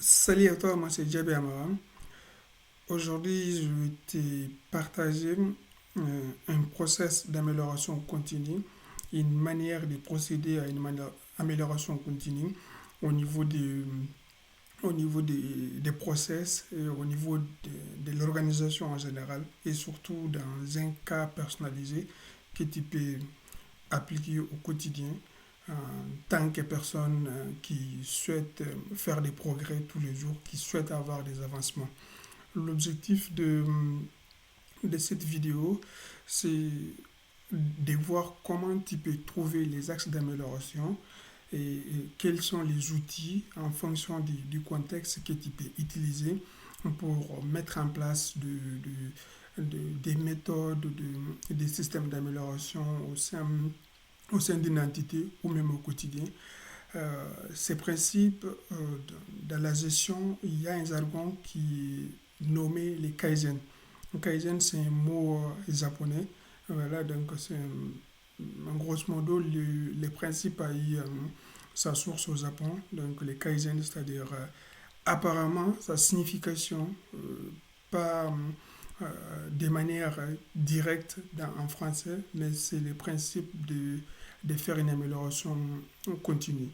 Salut à toi, moi c'est Djabé Amara. Aujourd'hui, je vais te partager un process d'amélioration continue, une manière de procéder à amélioration continue au niveau des process et au niveau de l'organisation en général et surtout dans un cas personnalisé que tu peux appliquer au quotidien en tant que personne qui souhaite faire des progrès tous les jours, qui souhaite avoir des avancements. L'objectif de cette vidéo, c'est de voir comment tu peux trouver les axes d'amélioration et quels sont les outils en fonction du contexte que tu peux utiliser pour mettre en place des méthodes, des systèmes d'amélioration au sein d'une entité ou même au quotidien. Ces principes, dans la gestion, il y a un jargon qui est nommé les kaizen. Le kaizen, c'est un mot japonais. Voilà, donc c'est en grosso modo, les principes a eu sa source au Japon. Donc les kaizen, c'est-à-dire apparemment sa signification, pas de manière directe en français, mais c'est le principe de faire une amélioration continue.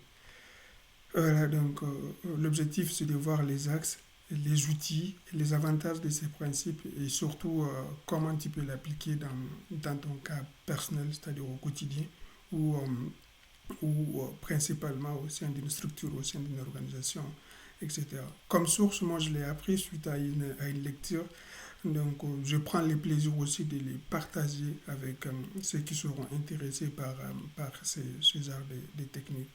Voilà, donc l'objectif c'est de voir les axes, les outils, les avantages de ces principes et surtout comment tu peux l'appliquer dans ton cas personnel, c'est-à-dire au quotidien ou principalement au sein d'une structure, au sein d'une organisation, etc. Comme source, moi je l'ai appris suite à une lecture, donc je prends le plaisir aussi de les partager avec ceux qui seront intéressés par ces genres de techniques.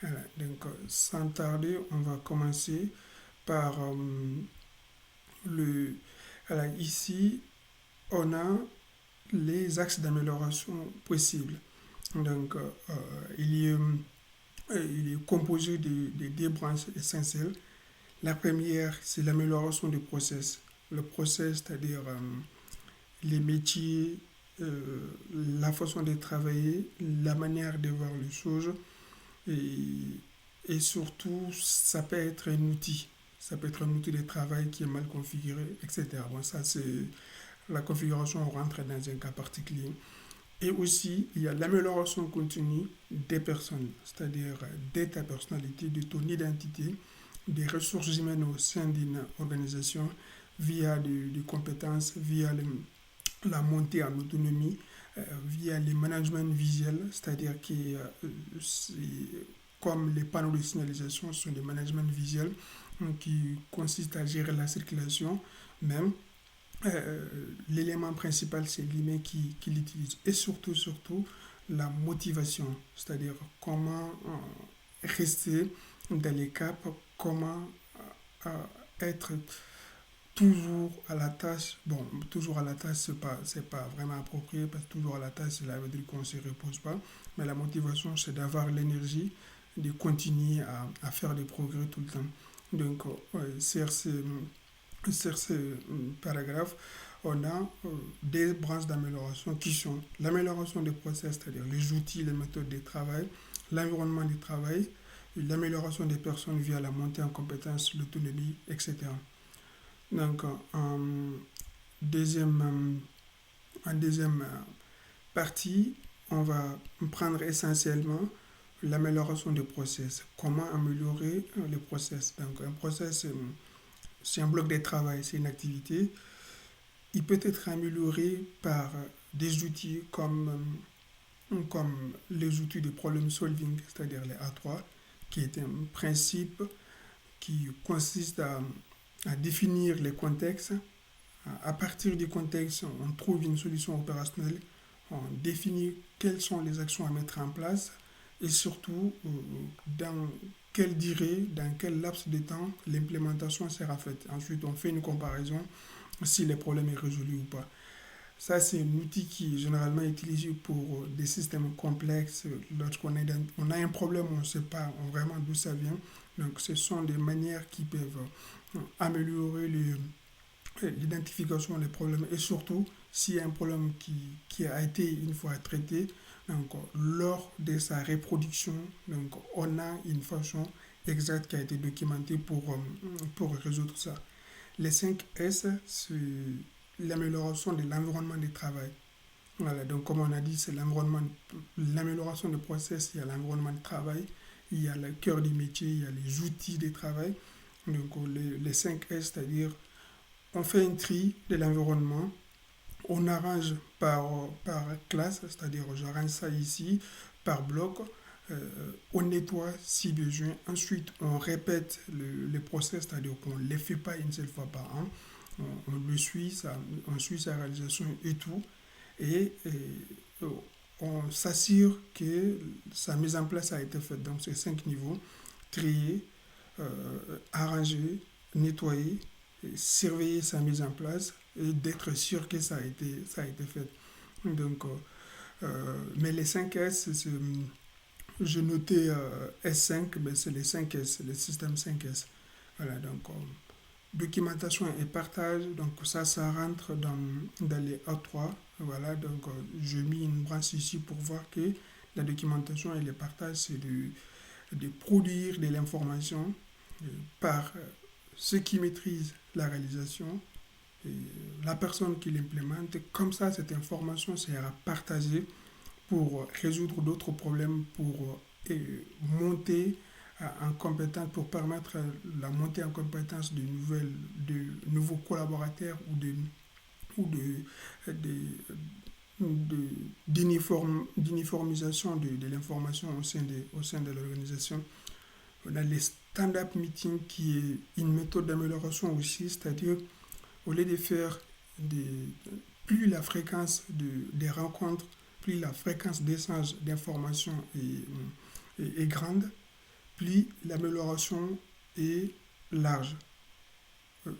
Voilà, donc, sans tarder, on va commencer par le. Voilà, ici, on a les axes d'amélioration possibles. Donc, il est composé de deux branches essentielles. La première, c'est l'amélioration du process. Le process, c'est-à-dire les métiers, la façon de travailler, la manière de voir les choses, et, et surtout, ça peut être un outil. Ça peut être un outil de travail qui est mal configuré, etc. Bon, ça, c'est la configuration, on rentre dans un cas particulier. Et aussi, il y a l'amélioration continue des personnes, c'est-à-dire de ta personnalité, de ton identité, des ressources humaines au sein d'une organisation via des compétences, via la montée en autonomie, via les management visuels, c'est-à-dire que comme les panneaux de signalisation sont des managements visuels qui consistent à gérer la circulation même. L'élément principal, c'est l'email qui l'utilise. Et surtout, la motivation, c'est-à-dire comment rester dans les caps, comment être toujours à la tâche. Bon, toujours à la tâche, c'est pas vraiment approprié parce que toujours à la tâche, cela veut dire qu'on ne se repose pas. Mais la motivation, c'est d'avoir l'énergie de continuer à faire des progrès tout le temps. Donc, sur ce paragraphe, on a des branches d'amélioration qui sont l'amélioration des process, c'est-à-dire les outils, les méthodes de travail, l'environnement de travail, l'amélioration des personnes via la montée en compétences, l'autonomie, etc. Donc, deuxième, en deuxième partie, on va prendre essentiellement l'amélioration des process. Comment améliorer les process? Donc, un process, c'est un bloc de travail, c'est une activité. Il peut être amélioré par des outils comme les outils de problem solving, c'est-à-dire les A3, qui est un principe qui consiste à définir les contextes. À partir du contexte, on trouve une solution opérationnelle, on définit quelles sont les actions à mettre en place et surtout dans quelle durée, dans quel laps de temps l'implémentation sera faite. Ensuite, on fait une comparaison si le problème est résolu ou pas. Ça, c'est un outil qui est généralement utilisé pour des systèmes complexes. Lorsqu'on on a un problème, on ne sait pas vraiment d'où ça vient. Donc, ce sont des manières qui peuvent améliorer l'identification des problèmes et surtout s'il y a un problème qui a été une fois traité, donc lors de sa reproduction, donc on a une façon exact qui a été documenté pour résoudre ça. Les 5 S, c'est l'amélioration de l'environnement de travail. Voilà, donc comme on a dit, c'est l'amélioration des process, il y a l'environnement de travail, il y a le cœur du métier, il y a les outils de travail. Donc les 5 S, c'est-à-dire on fait un tri de l'environnement, on arrange par classe, c'est-à-dire j'arrange ça ici, par bloc, on nettoie si besoin, ensuite on répète le process, c'est-à-dire qu'on ne les fait pas une seule fois par an, on le suit, on suit sa réalisation et tout, et on s'assure que sa mise en place a été faite. Donc c'est 5 niveaux, trier, arranger, nettoyer, surveiller sa mise en place et d'être sûr que ça a été fait. Donc, mais les 5 S, je notais S5, mais c'est les 5 S, le système 5 S. Voilà, donc documentation et partage, donc ça rentre dans les A3. Voilà, donc j'ai mis une branche ici pour voir que la documentation et le partage, c'est de produire de l'information par ceux qui maîtrisent la réalisation et la personne qui l'implémente. Comme ça, cette information sera partagée pour résoudre d'autres problèmes, pour monter en compétence, pour permettre la montée en compétence de nouveaux collaborateurs ou d'uniformisation de l'information au sein de l'organisation. On a les stand-up meetings qui est une méthode d'amélioration aussi, c'est-à-dire au lieu de faire des, plus la fréquence des rencontres, plus la fréquence d'échange d'informations est grande, plus l'amélioration est large.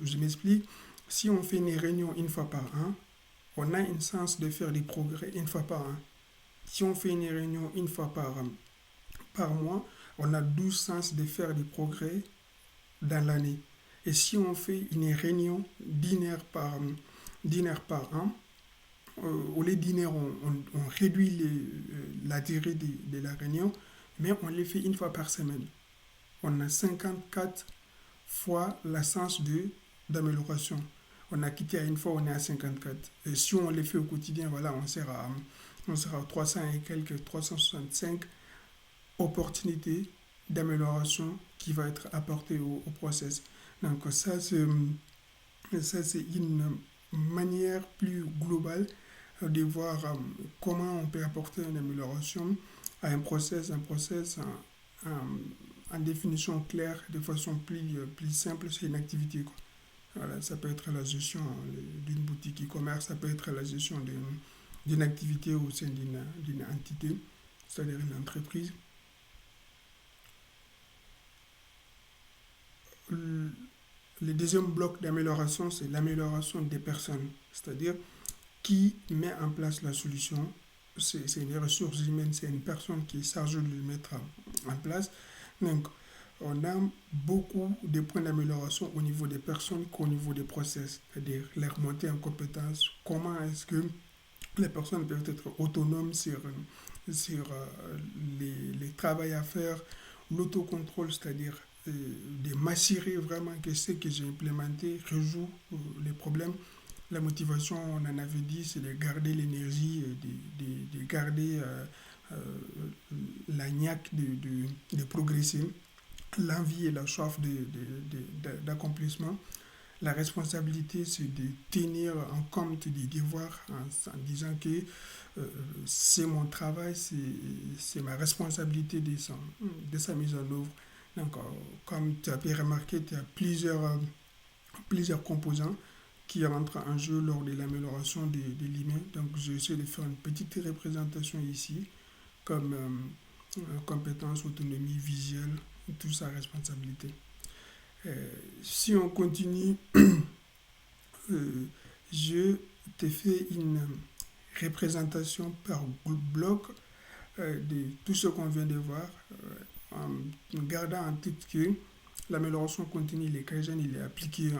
Je m'explique. Si on fait une réunion une fois par an, on a une chance de faire des progrès une fois par an. Si on fait une réunion une fois par mois, on a 12 chances de faire des progrès dans l'année. Et si on fait une réunion d'une heure par an, au lieu d'une heure, on réduit la durée de la réunion, mais on les fait une fois par semaine. On a 54 fois la chance d'amélioration. On a quitté à une fois, on est à 54. Et si on les fait au quotidien, voilà, on sera à 300 et quelques, 365 opportunités d'amélioration qui va être apportée au process. Donc ça c'est une manière plus globale de voir comment on peut apporter une amélioration à un process en définition claire, de façon plus simple, c'est une activité, quoi. Voilà, ça peut être la gestion d'une boutique e-commerce, ça peut être la gestion d'une activité au sein d'une entité, c'est-à-dire une entreprise. Le deuxième bloc d'amélioration, c'est l'amélioration des personnes, c'est-à-dire qui met en place la solution. C'est une ressource humaine, c'est une personne qui est chargée de le mettre en place. Donc, on a beaucoup de points d'amélioration au niveau des personnes qu'au niveau des process, c'est-à-dire leur montée en compétence, comment est-ce que les personnes peuvent être autonomes sur les travaux à faire, l'autocontrôle, c'est-à-dire de m'assurer vraiment que ce que j'ai implémenté résout les problèmes. La motivation, on en avait dit, c'est de garder l'énergie, de garder euh, la niaque de progresser, l'envie et la soif d'accomplissement. La responsabilité, c'est de tenir en compte des devoirs en disant que c'est mon travail, c'est ma responsabilité de sa mise en œuvre. Donc, comme tu as pu remarquer, il y a plusieurs composants qui rentrent en jeu lors de l'amélioration de l'humain. Donc, j'essaie de faire une petite représentation ici, comme compétence, autonomie visuelle, tout sa responsabilité. Si on continue, je te fais une représentation par bloc de tout ce qu'on vient de voir, en gardant en tête que l'amélioration continue, les Kaizen, il est appliqué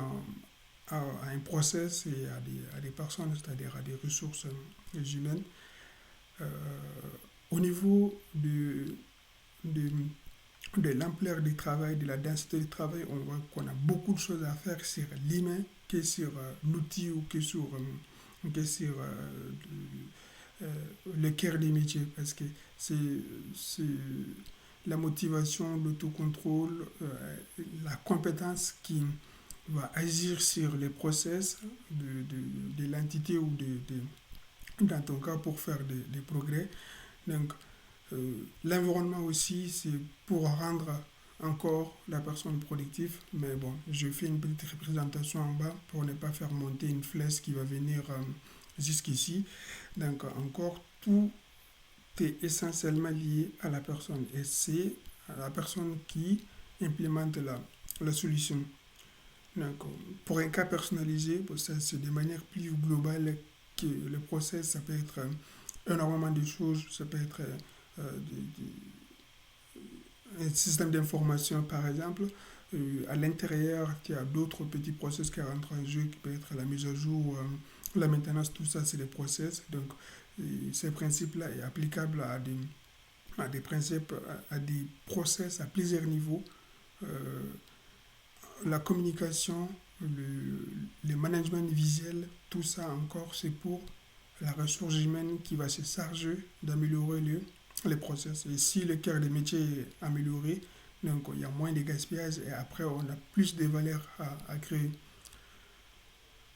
à un process et à des personnes, c'est-à-dire à des ressources humaines. Euh, au niveau de de l'ampleur du travail, de la densité du travail, on voit qu'on a beaucoup de choses à faire sur l'humain que sur l'outil ou que sur le cœur des métiers. Parce que c'est la motivation, l'autocontrôle, la compétence qui va agir sur les process de l'entité ou dans ton cas pour faire des progrès. Donc, l'environnement aussi, c'est pour rendre encore la personne productive. Mais bon, je fais une petite représentation en bas pour ne pas faire monter une flèche qui va venir jusqu'ici. Donc, encore, tout est essentiellement lié à la personne. Et c'est la personne qui implémente la solution. Donc, pour un cas personnalisé, bon, ça, c'est de manière plus globale que le process, ça peut être énormément de choses, ça peut être un système d'information par exemple. À l'intérieur, il y a d'autres petits process qui rentrent en jeu, qui peut être la mise à jour, la maintenance, tout ça, c'est des process. Donc, ces principes-là sont applicables à des principes, à des process à plusieurs niveaux. Euh, la communication, le management visuel, tout ça encore, c'est pour la ressource humaine qui va se charger d'améliorer les process. Et si le cœur des métiers est amélioré, donc il y a moins de gaspillage et après on a plus de valeur à créer.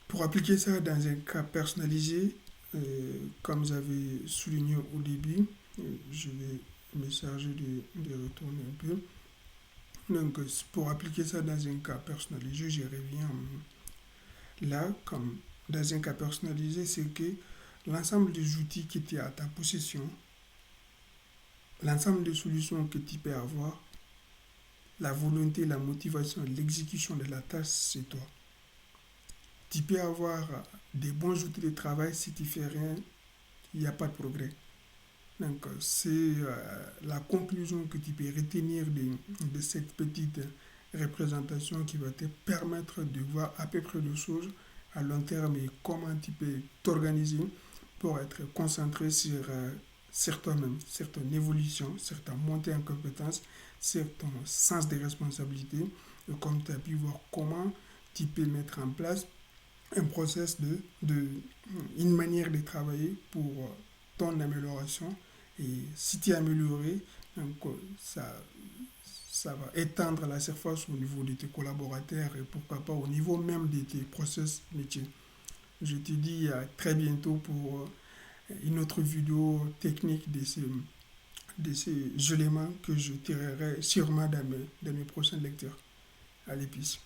Pour appliquer ça dans un cas personnalisé, comme j'avais souligné au début, je vais me charger de retourner un peu. Donc, pour appliquer ça dans un cas personnalisé, je reviens là, comme dans un cas personnalisé, c'est que l'ensemble des outils qui étaient à ta possession, l'ensemble des solutions que tu peux avoir, la volonté, la motivation, l'exécution de la tâche, c'est toi. Tu peux avoir des bons outils de travail, si tu fais rien, il n'y a pas de progrès. Donc, c'est la conclusion que tu peux retenir de cette petite représentation qui va te permettre de voir à peu près de choses à long terme et comment tu peux t'organiser pour être concentré sur toi-même, sur ton évolution, sur ta montée en compétence, sur ton sens des responsabilités. Et comme tu as pu voir comment tu peux mettre en place un process une manière de travailler pour ton amélioration. Et si tu es amélioré, donc, ça va étendre la surface au niveau de tes collaborateurs et pourquoi pas au niveau même de tes process métiers. Je te dis à très bientôt pour une autre vidéo technique de ces éléments que je tirerai sûrement dans mes prochaines lectures. Allez, peace.